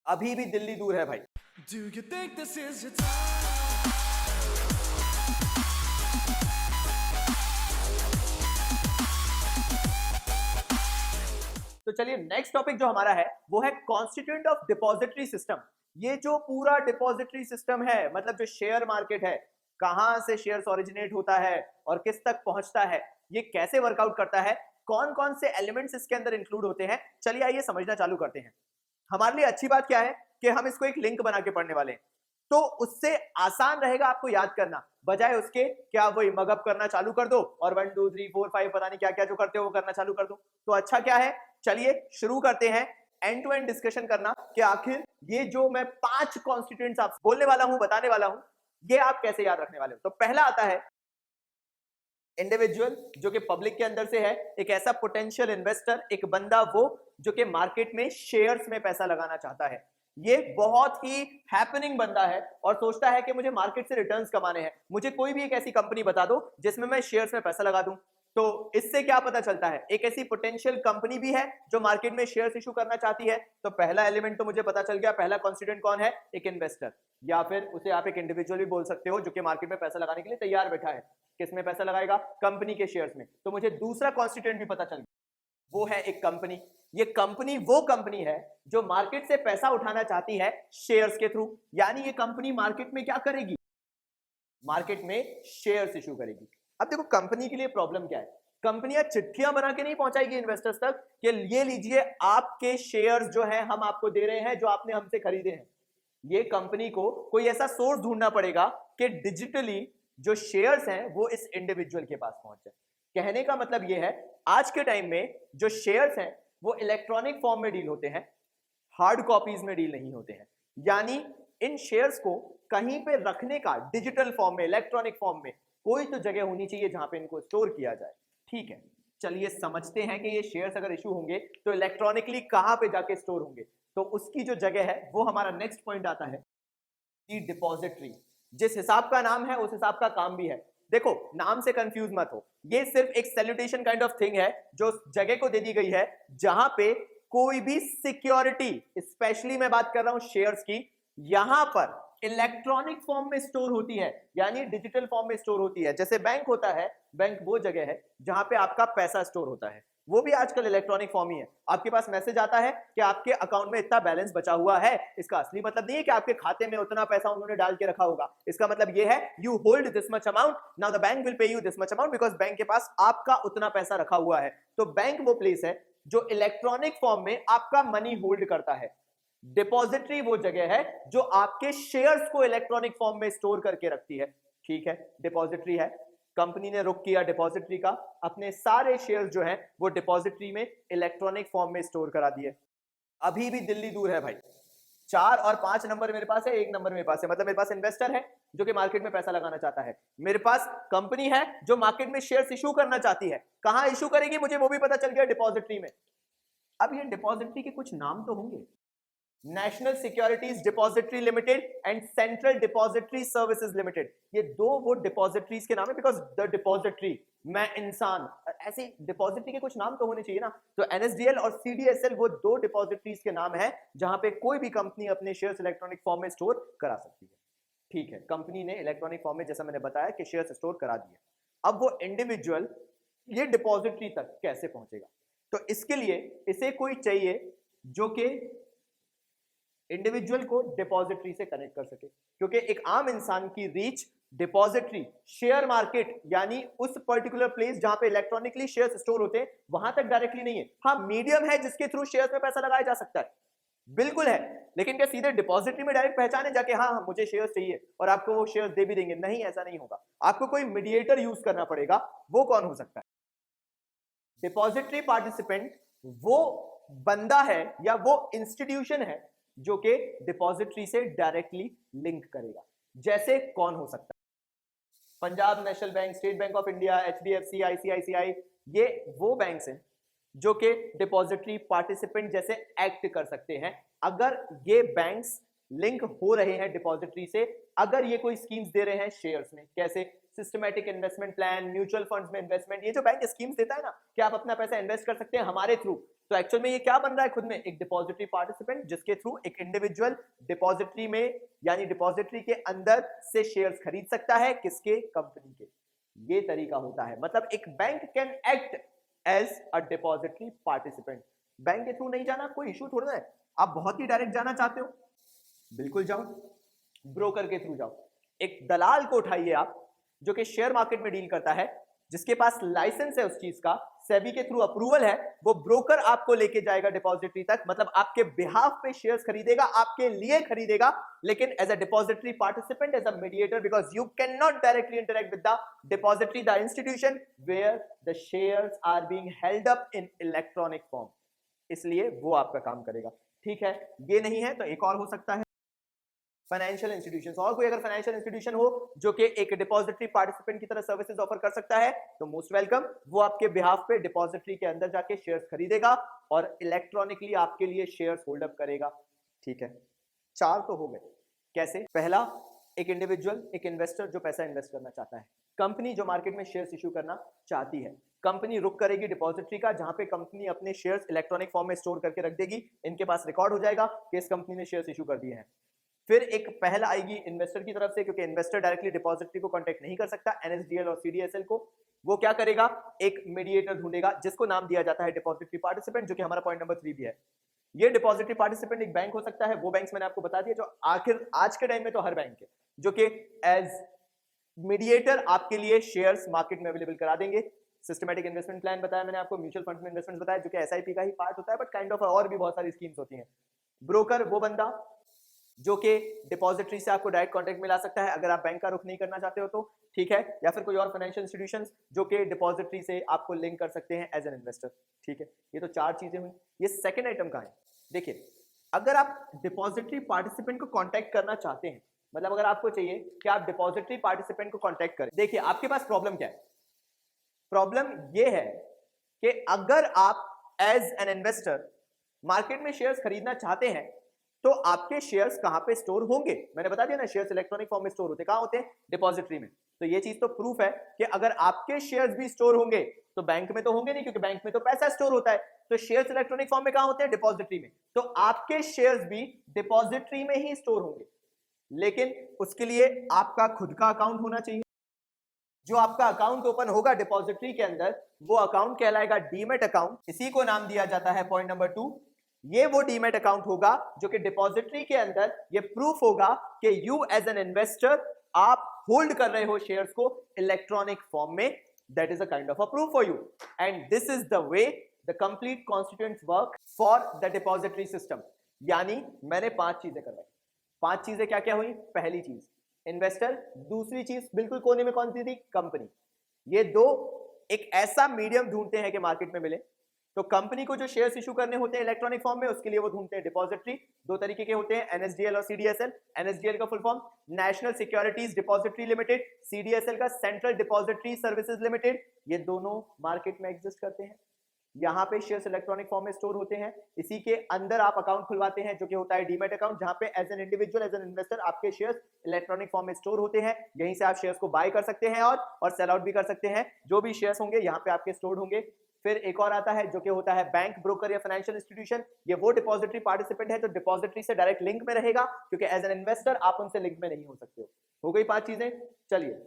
अभी भी दिल्ली दूर है भाई। Do you think this is your time? तो चलिए नेक्स्ट टॉपिक जो हमारा है वो है कॉन्स्टिट्यूएंट ऑफ डिपॉजिटरी सिस्टम। ये जो पूरा डिपॉजिटरी सिस्टम है, मतलब जो शेयर मार्केट है, कहां से शेयर्स ओरिजिनेट होता है और किस तक पहुंचता है, ये कैसे वर्कआउट करता है, कौन कौन से एलिमेंट्स इसके अंदर इंक्लूड होते हैं, चलिए आइए समझना चालू करते हैं। हमारे लिए अच्छी बात क्या है कि हम इसको एक लिंक बना के पढ़ने वाले हैं, तो उससे आसान रहेगा आपको याद करना, बजाय उसके कि आप वही मगअप करना चालू कर दो और 1 2 3 4 5 पता नहीं क्या क्या जो करते हो वो करना चालू कर दो। तो अच्छा क्या है, चलिए शुरू करते हैं एंड टू एंड डिस्कशन करना कि आखिर ये जो मैं 5 कॉन्स्टिट्यूएंट्स आप बोलने वाला हूं, बताने वाला हूं, ये आप कैसे याद रखने वाले हो। तो पहला आता है इंडिविजुअल, जो कि पब्लिक के अंदर से है, एक ऐसा पोटेंशियल इन्वेस्टर, एक बंदा वो जो कि मार्केट में शेयर्स में पैसा लगाना चाहता है। ये बहुत ही हैपनिंग बंदा है और सोचता है कि मुझे मार्केट से रिटर्न्स कमाने हैं, मुझे कोई भी एक ऐसी कंपनी बता दो जिसमें मैं शेयर्स में पैसा लगा दूं। तो इससे क्या पता चलता है, एक ऐसी पोटेंशियल कंपनी भी है जो मार्केट में शेयर्स इशू करना चाहती है। तो पहला एलिमेंट तो मुझे पता चल गया, पहला कॉन्स्टिट्यूएंट कौन है, एक इन्वेस्टर, या फिर उसे आप एक इंडिविजुअल भी बोल सकते हो जो कि मार्केट में पैसा लगाने के लिए तैयार बैठा है। किसमें पैसा लगाएगा, कंपनी के शेयर्स में। तो मुझे दूसरा कॉन्स्टिट्यूएंट भी पता चल गया, वो है एक कंपनी। ये कंपनी वो कंपनी है जो मार्केट से पैसा उठाना चाहती है शेयर्स के थ्रू, यानी ये कंपनी मार्केट में क्या करेगी, मार्केट में शेयर्स इशू करेगी। अब देखो कंपनी के लिए प्रॉब्लम क्या है, कंपनियां चिट्ठियां बना के नहीं पहुंचाएगी इन्वेस्टर्स तक कि ये लीजिए आपके शेयर्स जो हैं हम आपको दे रहे हैं जो आपने हमसे खरीदे हैं। ये कंपनी को कोई ऐसा सोर्स ढूंढना पड़ेगा कि डिजिटली जो शेयर्स हैं वो इस इंडिविजुअल के पास पहुंच जाए। कहने का मतलब ये है, आज के टाइम में जो शेयर्स हैं वो इलेक्ट्रॉनिक फॉर्म में डील होते हैं, हार्ड कॉपीज में डील नहीं होते हैं। यानी इन शेयर्स को कहीं पे रखने का डिजिटल फॉर्म में, इलेक्ट्रॉनिक फॉर्म में कोई तो जगह होनी चाहिए जहां पे इनको स्टोर किया जाए। ठीक है, चलिए समझते हैं कि ये शेयर्स अगर इशू होंगे तो इलेक्ट्रॉनिकली कहां पे जाके स्टोर होंगे। तो उसकी जो जगह है वो हमारा नेक्स्ट पॉइंट आता है, की डिपॉजिटरी। जिस हिसाब का नाम है उस हिसाब का काम भी है। देखो नाम से कंफ्यूज मत हो, ये सिर्फ एक सैल्यूटेशन काइंड ऑफ थिंग है जो जगह को दे दी गई है जहां पे कोई भी सिक्योरिटी, स्पेशली मैं बात कर रहा हूं शेयर्स की, यहां पर इलेक्ट्रॉनिक फॉर्म में स्टोर होती है, यानी डिजिटल फॉर्म में स्टोर होती है। जैसे बैंक होता है, बैंक वो जगह है जहां पे आपका पैसा स्टोर होता है, वो भी आजकल इलेक्ट्रॉनिक फॉर्म ही है। आपके पास मैसेज आता है कि आपके अकाउंट में इतना बैलेंस बचा हुआ है, इसका असली मतलब नहीं है कि आपके खाते में उतना पैसा उन्होंने डाल के रखा होगा। इसका मतलब ये है you hold this much amount, now the bank will pay you this much amount, because bank के पास आपका उतना पैसा रखा हुआ है। तो बैंक वो प्लेस है जो इलेक्ट्रॉनिक फॉर्म में आपका मनी होल्ड करता है। डिपॉजिटरी वो जगह है जो आपके शेयर्स को इलेक्ट्रॉनिक फॉर्म में स्टोर करके रखती है। ठीक है, डिपॉजिटरी है, कंपनी ने रुक किया डिपॉजिटरी का, अपने सारे शेयर्स जो हैं वो डिपॉजिटरी में इलेक्ट्रॉनिक फॉर्म में स्टोर करा दिए। अभी भी दिल्ली दूर है भाई, 4 और 5 नंबर मेरे पास है, 1 नंबर मेरे पास है। मतलब मेरे पास इन्वेस्टर है जो कि मार्केट में पैसा लगाना चाहता है, मेरे पास कंपनी है जो मार्केट में शेयर्स इशू करना चाहती है। कहां इशू करेगी मुझे वो भी पता चल गया, डिपॉजिटरी में। अब ये डिपॉजिटरी के कुछ नाम तो होंगे, national securities depository limited and central depository services limited. ये दो वो डिपॉजिटरीज के नाम है, बिकॉज द डिपॉजिटरी, मैं इंसान, ऐसे डिपॉजिटरी के कुछ नाम तो होने चाहिए ना। तो एनएसडीएल और सीडीएसएल वो दो डिपॉजिटरीज के नाम है जहां पे कोई भी कंपनी अपने शेयर्स इलेक्ट्रॉनिक फॉर्म में स्टोर करा सकती है। ठीक है, कंपनी ने इलेक्ट्रॉनिक फॉर्म में, जैसा मैंने बताया, कि शेयर्स स्टोर करा दिए। अब वो इंडिविजुअल ये डिपॉजिटरी तक कैसे पहुंचेगा, तो इसके लिए इसे कोई चाहिए जो कि इंडिविजुअल को डिपॉजिटरी से कनेक्ट कर सके, क्योंकि एक आम इंसान की रीच डिपॉजिटरी, शेयर मार्केट, यानी उस पर्टिकुलर प्लेस जहां पे इलेक्ट्रॉनिकली शेयर्स स्टोर होते हैं, वहां तक डायरेक्टली नहीं है। हाँ, मीडियम है जिसके थ्रू शेयर्स में पैसा लगाया जा सकता है, बिल्कुल है, लेकिन क्या सीधे डिपॉजिटरी में डायरेक्ट पहचाने जाके हाँ मुझे शेयर्स चाहिए और आपको वो शेयर्स दे भी देंगे? नहीं, ऐसा नहीं होगा, आपको कोई मीडिएटर यूज करना पड़ेगा। वो कौन हो सकता है? डिपॉजिटरी पार्टिसिपेंट वो बंदा है या वो इंस्टीट्यूशन है जो कि डिपॉजिटरी से डायरेक्टली लिंक करेगा। जैसे कौन हो सकता है? Punjab national bank, state bank of India, HDFC, ICICI, ये वो बैंक्स हैं जो कि डिपॉजिटरी पार्टिसिपेंट जैसे एक्ट कर सकते हैं। अगर ये बैंक्स लिंक हो रहे हैं डिपॉजिटरी से, अगर ये कोई स्कीम्स दे रहे हैं शेयर्स में, कैसे? Systematic investment plan, mutual funds में इन्वेस्टमेंट, ये जो बैंक स्कीम्स देता है ना कि आप अपना पैसा इन्वेस्ट कर सकते हैं हमारे थ्रू, तो एक्चुअल में ये क्या बन रहा है खुद में एक डिपॉजिटरी पार्टिसिपेंट, जिसके थ्रू एक इंडिविजुअल डिपॉजिटरी में यानी डिपॉजिटरी के अंदर से शेयर्स खरीद सकता है, किसके, कंपनी के। ये तरीका होता है, मतलब एक bank can act as a depository participant. Bank के थ्रू नहीं जाना, कोई इशू थोड़ा है। आप बहुत ही डायरेक्ट जाना चाहते हो, बिल्कुल जाओ, ब्रोकर के थ्रू जाओ। एक दलाल को उठाइए आप जो कि शेयर मार्केट में डील करता है, जिसके पास लाइसेंस है उस चीज का, सेबी के थ्रू अप्रूवल है, वो ब्रोकर आपको लेके जाएगा डिपॉजिटरी तक, मतलब आपके बिहाफ पे शेयर्स खरीदेगा, आपके लिए खरीदेगा, लेकिन as a depository participant, as a mediator, because you can not directly interact with the depository, the institution where the shares are being held up in electronic form, इसलिए वो आपका काम करेगा। ठीक है, ये नहीं है तो एक और हो सकता है फाइनेंशियल इंस्टीट्यूशंस। और कोई अगर फाइनेंशियल इंस्टीट्यूशन हो जो कि एक डिपॉजिटरी पार्टिसिपेंट की तरह सर्विसेज ऑफर कर सकता है तो मोस्ट वेलकम, वो आपके बिहाफ पे डिपॉजिटरी के अंदर जाके शेयर्स खरीदेगा और इलेक्ट्रॉनिकली आपके लिए शेयर्स होल्ड अप करेगा। ठीक है, 4 तो हो गए। कैसे? पहला, एक इंडिविजुअल, एक इन्वेस्टर जो पैसा इन्वेस्ट करना चाहता है, कंपनी जो मार्केट में शेयर्स इशू करना चाहती है, कंपनी रुक करेगी डिपॉजिटरी का, जहां पे कंपनी अपने शेयर्स इलेक्ट्रॉनिक फॉर्म में स्टोर करके रख देगी, इनके पास रिकॉर्ड हो जाएगा कि इस कंपनी ने शेयर्स इशू कर दिए हैं। फिर एक पहल आएगी इन्वेस्टर की तरफ से, क्योंकि इन्वेस्टर डायरेक्टली डिपॉजिटरी को कांटेक्ट नहीं कर सकता, एनएसडीएल और सीडीएसएल को, वो क्या करेगा, एक मीडिएटर ढूंढेगा जिसको नाम दिया जाता है डिपॉजिटरी पार्टिसिपेंट, जो कि हमारा पॉइंट नंबर 3 भी है। ये डिपॉजिटरी पार्टिसिपेंट एक बैंक हो सकता है, वो बैंक्स मैंने आपको बता दिया जो आखिर आज के टाइम में तो हर बैंक है, जो कि एज मीडिएटर आपके लिए शेयर्स मार्केट में अवेलेबल करा देंगे। सिस्टमैटिक इन्वेस्टमेंट प्लान बताया मैंने आपको, म्यूचुअल फंड में इन्वेस्टमेंट बताया जो कि एसआईपी का ही पार्ट होता है, बट काइंड ऑफ और भी बहुत सारी स्कीम्स होती हैं। ब्रोकर वो बंदा जो कि डिपॉजिटरी से आपको डायरेक्ट कॉन्टेक्ट में ला सकता है अगर आप बैंक का रुख नहीं करना चाहते हो तो, ठीक है, या फिर कोई और फाइनेंशियल इंस्टीट्यूशंस जो कि डिपॉजिटरी से आपको लिंक कर सकते हैं एज एन इन्वेस्टर। ठीक है, ये तो 4 चीजें हुई। ये सेकंड आइटम कहाँ है? देखिए, अगर आप डिपॉजिटरी पार्टिसिपेंट को कांटेक्ट करना चाहते हैं, मतलब अगर आपको चाहिए कि आप डिपॉजिटरी पार्टिसिपेंट को कांटेक्ट करें, देखिए आपके पास प्रॉब्लम क्या है? प्रॉब्लम ये है कि अगर आप एज एन इन्वेस्टर मार्केट में शेयर्स खरीदना चाहते हैं तो आपके शेयर्स कहां पे स्टोर होंगे? मैंने बता दिया ना, शेयर्स इलेक्ट्रॉनिक फॉर्म में स्टोर होते हैं। कहां होते हैं? डिपॉजिटरी में। तो ये चीज तो प्रूफ है कि अगर आपके शेयर्स भी स्टोर होंगे तो बैंक में तो होंगे नहीं, क्योंकि बैंक में तो पैसा स्टोर होता है। तो शेयर्स इलेक्ट्रॉनिक फॉर्म में कहां होते हैं? डिपॉजिटरी में। तो आपके शेयर्स भी डिपॉजिटरी में ही स्टोर होंगे, लेकिन उसके लिए आपका खुद का अकाउंट होना चाहिए। जो आपका अकाउंट ओपन होगा डिपॉजिटरी के अंदर, वो अकाउंट कहलाएगा डीमैट अकाउंट। इसी को नाम दिया जाता है पॉइंट नंबर 2। ये वो डीमैट अकाउंट होगा जो कि डिपॉजिटरी के अंदर ये प्रूफ होगा कि यू एज एन इन्वेस्टर आप होल्ड कर रहे हो शेयर्स को इलेक्ट्रॉनिक फॉर्म में। That is a kind of a proof for you, and this is the way the complete constituents work for the depository system. यानी मैंने 5 चीजें करवाई। 5 चीजें क्या क्या हुई? पहली चीज इन्वेस्टर, दूसरी चीज बिल्कुल कोने में कौन सी थी? कंपनी। ये दो एक ऐसा मीडियम ढूंढते हैं कि मार्केट में मिले। तो कंपनी को जो शेयर्स इशू करने होते हैं इलेक्ट्रॉनिक फॉर्म में, उसके लिए वो ढूंढते हैं डिपॉजिटरी। 2 तरीके के होते हैं, एनएसडीएल और सीडीएसएल। एनएसडीएल का full form national securities depository limited, CDSL का सेंट्रल डिपॉजिटरी सर्विसेज लिमिटेड। ये दोनों मार्केट में एग्जिस्ट करते हैं। यहाँ पे शेयर्स इलेक्ट्रॉनिक फॉर्म में स्टोर होते हैं। इसी के अंदर आप अकाउंट खुलवाते हैं जो कि होता है डीमैट अकाउंट, जहां पे as an individual, as an investor आपके शेयर्स इलेक्ट्रॉनिक फॉर्म में स्टोर होते हैं। यहीं से आप शेयर्स को बाय कर सकते हैं और सेल आउट भी कर सकते हैं। जो भी शेयर्स होंगे यहाँ पे आपके स्टोर्ड होंगे। फिर एक और आता है जो कि होता है बैंक, ब्रोकर या फाइनेंशियल इंस्टीट्यूशन। ये वो डिपॉजिटरी पार्टिसिपेंट है जो डिपॉजिटरी से डायरेक्ट लिंक में रहेगा, क्योंकि एज एन इन्वेस्टर आप उनसे लिंक में नहीं हो सकते हो गई 5 चीजें। चलिए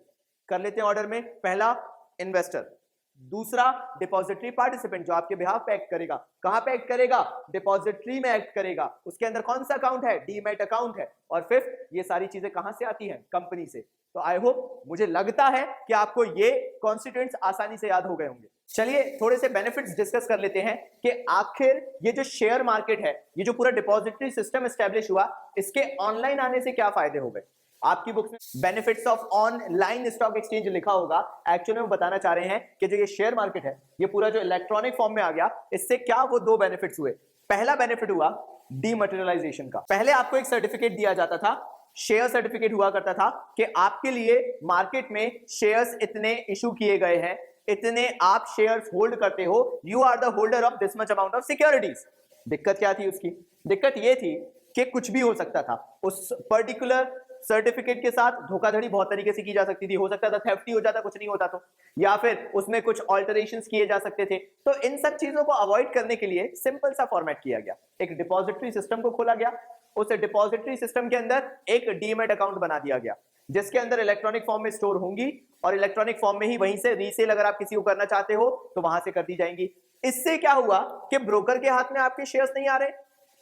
कर लेते हैं ऑर्डर में। पहला इन्वेस्टर, दूसरा डिपॉजिटरी पार्टिसिपेंट जो आपके बिहाफ पे एक्ट करेगा। कहां पे एक्ट करेगा? डिपॉजिटरी में एक्ट करेगा। उसके अंदर कौन सा अकाउंट है? डीमैट अकाउंट है। और फिफ्थ, ये सारी चीजें कहां से आती हैं? कंपनी से। तो आई होप, मुझे लगता है कि आपको ये कॉन्स्टिट्यूएंट्स आसानी से याद हो गए होंगे। चलिए थोड़े से बेनिफिट्स डिस्कस कर लेते हैं कि आखिर ये जो शेयर मार्केट है, ये जो पूरा डिपॉजिटरी सिस्टम एस्टेब्लिश हुआ, इसके ऑनलाइन आने से क्या फायदे हो गए। आपकी बुक्स में benefits of online stock exchange लिखा होगा। एक्चुअली में बताना चाह रहे हैं कि जो ये शेयर मार्केट है, ये पूरा जो इलेक्ट्रॉनिक फॉर्म में आ गया, इससे क्या वो 2 बेनिफिट्स हुए। पहला बेनिफिट हुआ डीमटेरियलाइजेशन का। पहले आपको एक सर्टिफिकेट दिया जाता था, शेयर सर्टिफिकेट हुआ करता था कि आपके लिए मार्केट में शेयर्स इतने इशू किए गए हैं, इतने आप शेयर्स होल्ड करते हो, you are the holder of this much amount of securities. दिक्कत क्या थी उसकी? दिक्कत ये थी कि कुछ भी हो सकता था। उस पर्टिकुलर सर्टिफिकेट के साथ धोखाधड़ी बहुत तरीके से की जा सकती थी, हो सकता था थेफ्ट ही हो जाता, कुछ नहीं होता तो, या फिर उसमें कुछ ऑल्टरेशंस किए जा सकते थे। तो इन सब चीजों को अवॉइड करने के लिए सिंपल सा फॉर्मेट किया गया, एक डिपॉजिटरी सिस्टम को खोला गया। उस डिपॉजिटरी सिस्टम के अंदर एक डीमैट अकाउंट बना दिया गया, जिसके अंदर इलेक्ट्रॉनिक फॉर्म में स्टोर होंगी और इलेक्ट्रॉनिक फॉर्म में ही वहीं से रीसेल अगर आप किसी को करना चाहते हो तो वहां से कर दी जाएंगी। इससे क्या हुआ कि ब्रोकर के हाथ में आपके शेयर्स नहीं आ रहे,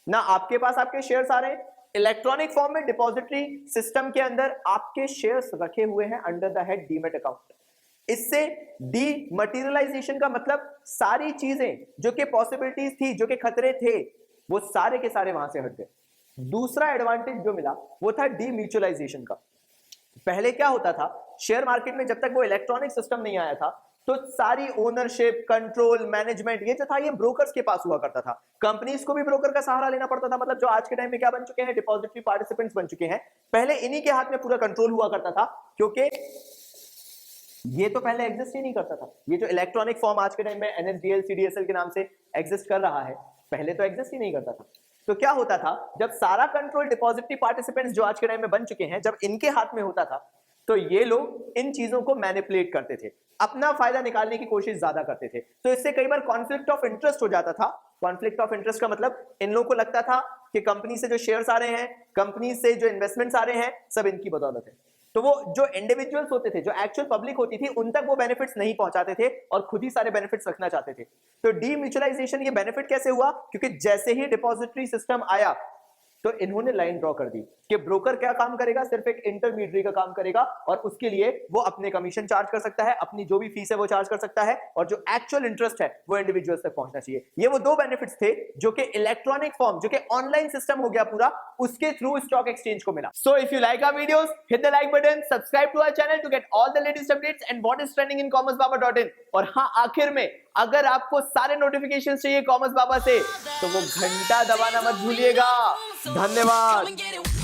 ना आपके पास आपके शेयर्स आ रहे, इलेक्ट्रॉनिक फॉर्म में डिपॉजिटरी सिस्टम के अंदर आपके शेयर्स रखे हुए हैं under the head demat account. इससे डीमटेरियलाइजेशन का मतलब सारी चीजें जो कि पॉसिबिलिटीज थी, जो कि खतरे थे, वो सारे के सारे वहां से हट गए। दूसरा एडवांटेज जो मिला वो था डीम्यूचुअलाइजेशन का। पहले क्या होता था, शेयर मार्केट में जब तक वो इलेक्ट्रॉनिक सिस्टम नहीं आया था तो सारी ओनरशिप, कंट्रोल, मैनेजमेंट ये जो था ये ब्रोकर्स के पास हुआ करता था। कंपनीज को भी ब्रोकर का सहारा लेना पड़ता था, मतलब जो आज के टाइम में क्या बन चुके हैं, डिपॉजिटरी पार्टिसिपेंट्स बन चुके हैं। पहले इन्हीं के हाथ में पूरा कंट्रोल हुआ करता था, क्योंकि ये तो पहले एग्जिस्ट ही नहीं करता था। ये जो इलेक्ट्रॉनिक फॉर्म आज के टाइम में एनएसडीएल, सीडीएसएल के नाम से एग्जिस्ट कर रहा है, पहले तो एग्जिस्ट ही नहीं करता था। तो क्या होता था, जब सारा कंट्रोल डिपॉजिटरी पार्टिसिपेंट्स जो आज के टाइम में बन चुके हैं, जब इनके हाथ में होता था तो ये लोग इन चीजों को मैनिपुलेट करते थे, अपना फायदा निकालने की कोशिश ज्यादा करते थे। तो इससे कई बार कॉन्फ्लिक्ट ऑफ इंटरेस्ट हो जाता था। कॉन्फ्लिक्ट ऑफ इंटरेस्ट का मतलब इन लोगों को लगता था कि कंपनी से जो शेयर्स आ रहे हैं, कंपनी से जो इन्वेस्टमेंट्स आ रहे हैं, सब इनकी बदौलत है। तो वो जो इंडिविजुअल्स होते थे, जो एक्चुअल पब्लिक होती थी, उन तक वो बेनिफिट्स नहीं पहुंचाते थे और खुद ही सारे बेनिफिट्स रखना चाहते थे। तो डीम्यूचुअलाइजेशन ये बेनिफिट कैसे हुआ, क्योंकि जैसे ही डिपॉजिटरी सिस्टम आया तो इन्होंने लाइन ड्रॉ कर दी कि ब्रोकर क्या काम करेगा, सिर्फ एक इंटरमीडिएटरी का काम करेगा और उसके लिए वो अपने कमीशन चार्ज कर सकता है, अपनी जो भी फीस है वो चार्ज कर सकता है, और जो एक्चुअल इंटरेस्ट है वो इंडिविजुअल्स तक पहुंचना चाहिए। ये वो दो बेनिफिट्स थे जो कि इलेक्ट्रॉनिक फॉर्म, जो कि ऑनलाइन सिस्टम हो गया पूरा, उसके थ्रू स्टॉक एक्सचेंज को मिला। So if you like our videos, hit the like button, subscribe to our channel to get all the latest updates and what is trending in commercebaba.in। और हाँ, आखिर में अगर आपको सारे नोटिफिकेशन चाहिए कॉमर्स बाबा से तो वो घंटा दबाना मत भूलिएगा। धन्यवाद।